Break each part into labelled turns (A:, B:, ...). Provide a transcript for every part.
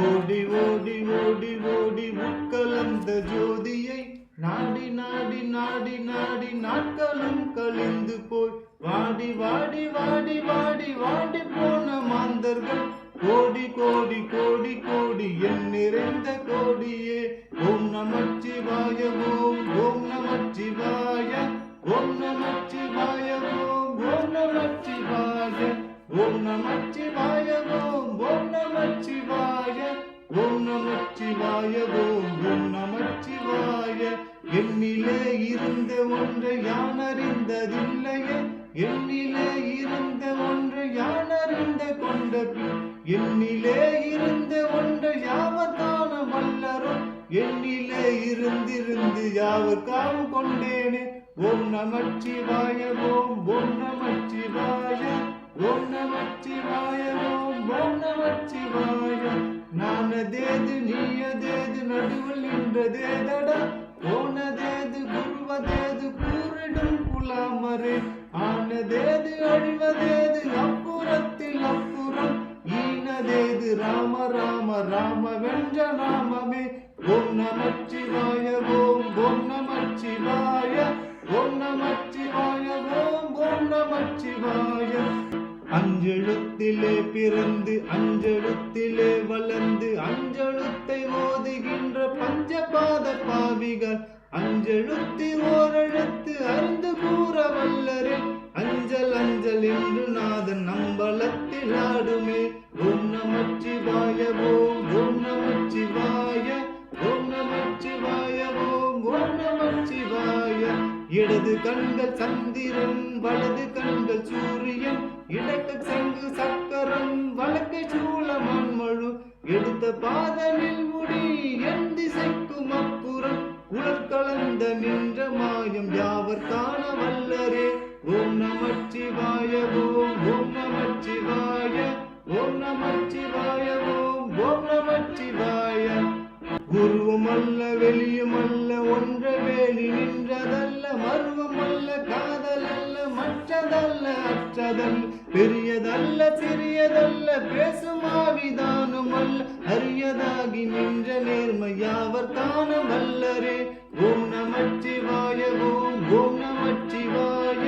A: ஓடி ஓடி ஓடி ஓடி உட்கலந்த ஜோதியை நாடி நாடி நாடி நாடி நாட்களும் கழிந்து போய் வாடி வாடி வாடி வாடி வாடி போன மாந்தர்கள் கோடி கோடி கோடி கோடி என் நிறைந்த கோடியே. ஓம் நமச்சிவாய ஓம் ஓம் நமச்சிவாய ஓம் நமச்சிவாய ஓம் ஓம் நமச்சிவாய ஓம் நமச்சிவாய ஓம் ஓம் நமச்சிவாய ஓம் நமச்சிவாய ஓம் ஓம் நமச்சிவாய. என்னிலே இருந்த ஒன்றை யான் அறிந்ததில்லையே, என்னிலே இருந்த ஒன்றை யான் அறிந்த கொண்ட பின் என்னிலே இருந்த ஒன்றை யாவர் காண வல்லரோ, என்னிலே இருந்திருந்து யாவர் காண கொண்டேனே. ஓம் நமச்சிவாய ஓம் ஓம் நமச்சிவாய ஓம் நமச்சிவாய ஓம் ஓம் நமச்சிவாய. நானதேது நீயதேது நடுவில் நின்றதேதடா, போனதேது குருவதேது கூறிடும் புலாமரே. ஆனதேது அழிவதேது அப்புறத்தில் அப்புறம், ஈனதேது ராம ராம ராம வென்ற நாமமே. ஓம் நமச்சிவாய ஓம் ஓம் நமச்சிவாய ஓம் நமச்சிவாய ஓம் ஓம் நமச்சிவாய. அஞ்செழுத்திலே பிறந்து அஞ்செழுத்திலே வளர்ந்து அஞ்செழுத்தை ஓதுகின்ற பஞ்சபாத பாவிகள் அஞ்செழுத்தி ஓரெழுத்து அறிந்து கூற வல்லரே. அஞ்சல் அஞ்சல் என்று நாதன் நம்பலத்தில் ஆடுமே. ஓம் நமச்சிவாய ஓம் ஓம் நமச்சிவாய ஓம் நமச்சிவாய ஓம் ஓம் நமச்சிவாய. இடது கண்கள் சந்திரன் வலது கண்கள் சூரியன், இடக்கு சங்கு சக்கரம் வழக்கை சூழமான் மழு, எடுத்த பாதனில் முடி என் திசைக்கும் அப்புறம், உலர்கலந்த நின்ற மாயம் யாவர் காண வல்லரே. ஓம் நமச்சிவாய ஓம் ஓம் நமச்சிவாய ஓம் நமச்சிவாய ஓம் ஓம் நமச்சிவாய. உருவம் அல்ல வெளியும் அல்ல ஒன்ற வேலி நின்றதல்ல, மருவம் அல்ல காதல் அல்ல மற்றதல்ல அற்றதல்ல, பெரியதல்ல சிறியதல்ல பேசும் ஆவிதானும் அல்ல, அரியதாகி நின்ற நேர்மை யாவர் காண வல்லரே. ஓம் நமச்சிவாய ஓம் ஓம் நமச்சிவாய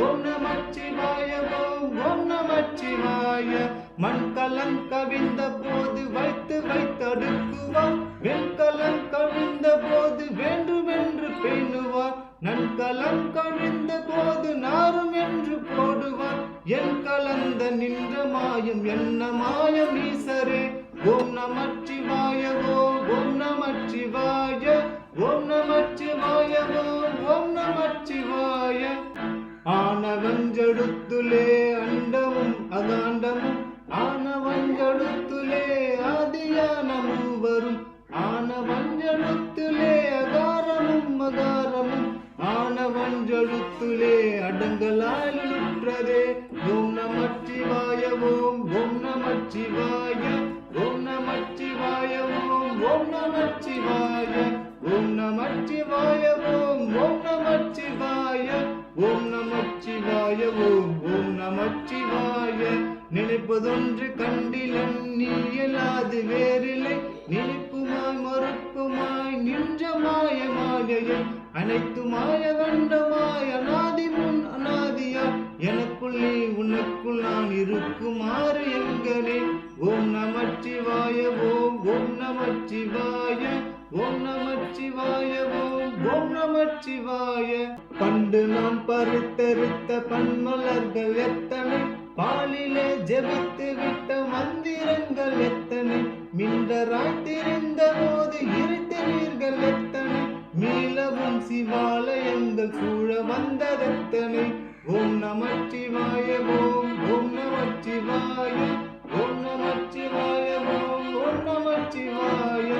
A: ஓம் நமச்சிவாய ஓம் ஓம் நமச்சிவாய. மண்கலம் கவிழ்ந்த போது வைத்து வைத்தடுக்குவார், வெண்கலம் கவிழ்ந்த போது வேண்டுமென்று பேணுவார், நன்கலம் கவிழ்ந்த போது நாரும் என்று போடுவார், என் கலந்த நின்ற மாயம் என்ன மாயம் ஈசரே. ஓம் நமச்சிவாய ஓம் ஓம் நமச்சிவாய ஓம் நமச்சிவாய ஓம் ஓம் நமச்சிவாய. ஆனவஞ்செழுத்துலே அண்டமும் அகாண்டமும், ஆனவஞ்செழுத்துலே ஆதியான மூவரும், ஆனவஞ்செழுத்துலே அகாரமும் அகாரமும், ஆனவஞ்செழுத்துலே அடங்கலாலுற்றதே. ஓம் நமச்சிவாய ஓம் ஓம் நமச்சிவாய ஓம் நமச்சிவாய ஓம் ஓம் நமச்சிவாய ஓம் நமச்சிவாய ஓம் ஓம் நமச்சிவாய ஓம் நமச்சிவாய ஓம் ஓம் நமச்சிவாய. நினைப்பதொன்று கண்டிலன் நீயலாது வேறில்லை, நினைப்புமாய் மறுப்புமாய் நின்ற மாய மாயையை, அனைத்து மாய கண்டமாய் அநாதி முன் அநாதியாய், எனக்குள் நீ உனக்குள் நான் இருக்குமாறு எங்கனே. ஓம் நமச்சிவாய ஓம் ஓம் நமச்சிவாய ஓம் நமச்சிவாய ஓம் ஓம் நமச்சிவாய. பண்டு நான் பறித்தெடுத்த பன்மலர்கள் எத்தனை, பாலிலே ஜெபித்து விட்ட மந்திரங்கள் எத்தனை, மின்றராய் தெரிந்த போது இருத்த நீர்கள் எத்தனை, மீளவும் சிவாலயங்கள் சூழ வந்ததெத்தனை. ஓம் நமச்சிவாய ஓம் ஓம் நமச்சிவாய ஓம் நமச்சிவாய ஓம் ஓம் நமச்சிவாய.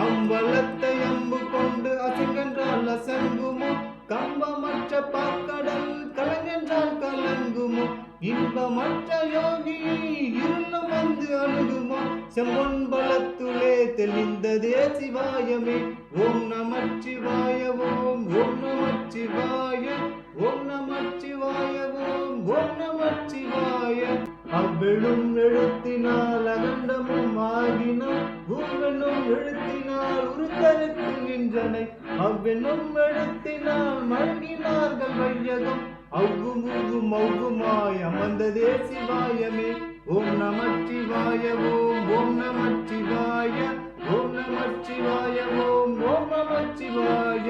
A: அம்பலத்தை அம்பு கொண்டு அசங்கென்றால் அசங்குமோ, கம்பமற்ற பாக்கடல் கலங்கென்றால் கலங்குமோ, இன்பமற்ற யோகியை இருளும் வந்து அணுகுமோ, செம்பொன் பலத்துளே தெளிந்ததே சிவாயமே. ஓம் நமச்சிவாய ஓம் ஓம் நமச்சிவாய ஓம் நமச்சிவாய ஓம் ஓம் நமச்சிவாய. அவ்விழும் எழுத்தினால் அகண்டமும் ஆகினான், தரித்து நின்றனை அவ்வெனும் எழுத்தினால் மல்கினார்கள் வையகம் அவ்வும் உவ்வும் மௌவுமாய் அமர்ந்ததே சிவாயமே. ஓம் நமச்சிவாய ஓம் ஓம் நமச்சிவாய ஓம் நமச்சிவாய ஓம் ஓம் நமச்சிவாய.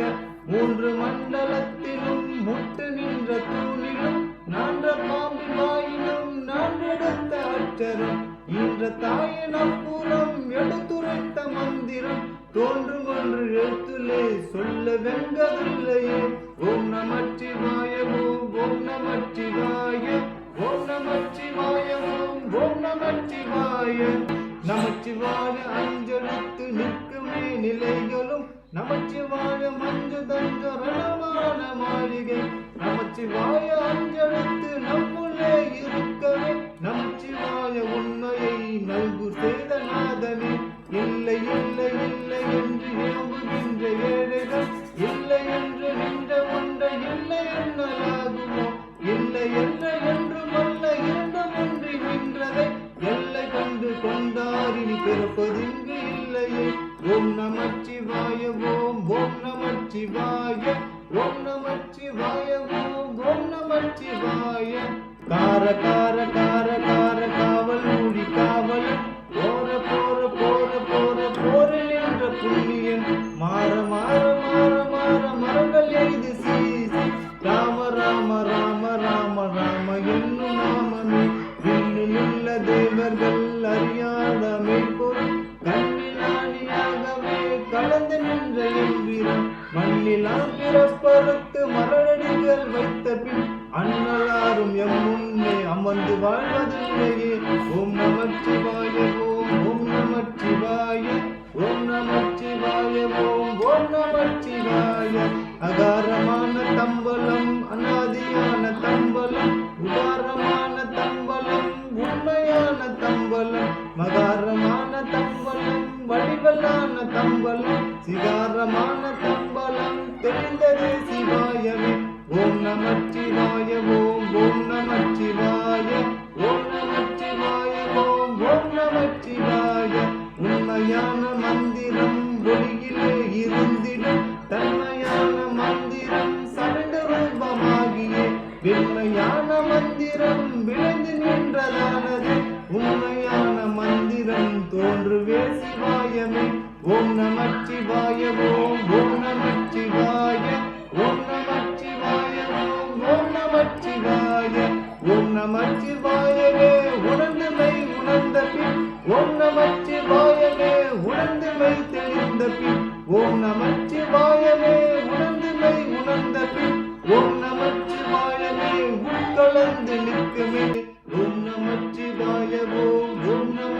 A: மூன்று மண்டலத்திலும் முட்டு நின்ற தூணிலும் நான்ற பாம்பின் வாயிலும் நான்கெடுத்த அச்சரம் ஈன்ற தாயின் அப்புறம் எடுத்துரைத்த மந்திரம் தோன்றும் ஒன்று எழுத்துலே சொல்ல வெங்கதில்லையே. ஓம் நமச்சிவாய ஓம் ஓம் நமச்சிவாய ஓம் நமச்சிவாய ஓம் ஓம் நமச்சிவாய. நமச்சிவாய அஞ்செழுத்து நிற்குமே நிலைகளும் நமச்சிவாய மஞ்சு தஞ்சரணமான மாளிகை நமச்சிவாய அஞ்செழுத்து நம்முள்ளே இருக்கவே நமச்சிவாய உண்மையை நல்கு செய்த நாதனே. இல்லை இல்லை இல்லை என்று ஏம்புகின்ற ஏழைகள் இல்லை என்று நின்ற ஒன்றை இல்லை என்னலாகுமோ இல்லை இல்லை என்றும் அல்ல இரண்டும் ஒன்றி நின்றதை எல்லை கண்டு கொண்டாரினி பிறப்பதிங்கு இல்லையே. ஓம் நமச்சிவாய ஓம் ஓம் நமச்சிவாய ஓம் நமச்சிவாய ஓம் ஓம் நமச்சிவாய. கார கார கார கார காவல் மூடி காவலன் போற போற போற போற போரில் என்ற புண்ணியன் மாற மாற மாற மாற மரங்கள் எய்து சீசி ராம ராம ராம ராம ராம என்னும் நாமமே. விண்ணிலுள்ள தேவர்கள் அறியாத மெய்ப்பொருள் கண்ணிலானியாகவே கலந்து நின்ற எம்பிரம் மண்ணிலாம் பிறப்பறுத்து மலரடிகள் வைத்த பின் அண்ணலாரும் எம் முன்னே அமர்ந்து வாழ்வதில்லையே. ஓம் நமச்சிவாய ஓம் ஓம் நமச்சிவாய ஓம் நமச்சிவாய ஓம் ஓம் நமச்சிவாய. அகாரமான தம்பலம் அநாதியான தம்பலம் உதாரமான தம்பலம் உண்மையான தம்பலம் மகாரமான தம்பலம் வடிவலான தம்பலம் சிகாரமான தம்பலம் தெரிந்ததே சிவாயவே. ஓம் நமச்சிவாய ஓம் ஓம் நமச்சிவாய ஓம் நமச்சிவாய ஓம் ஓம் நமச்சிவாய. உண்மையான மந்திரம் ஒளியிலே இருந்திடும் தன்மையான மந்திரம் சரண்ட ரூபமாகியே வெண்மையான மந்திரம் விளைந்து நின்றதானது உண்மையான மந்திரம் தோன்றுவே சிவாயமே. ஓம் நமச்சிவாய ஓம் ஓம் நமச்சிவாய ஓம் நமச்சிவாய ஓம் ஓம் நமச்சிவாய. ஓம் நமச்சிவாயவே உணர்ந்துமை உணர்ந்த பின் ஓம் நமச்சிவாயவே உணர்ந்துமை தெளிந்த பின் ஓம் நமச்சிவாயவே உணர்ந்துமை உணர்ந்த பின் ஓம் நமச்சிவாயவே உட்கலந்து நிற்குமே. ஓம் நமச்சிவாய ஓம் ஓம் நம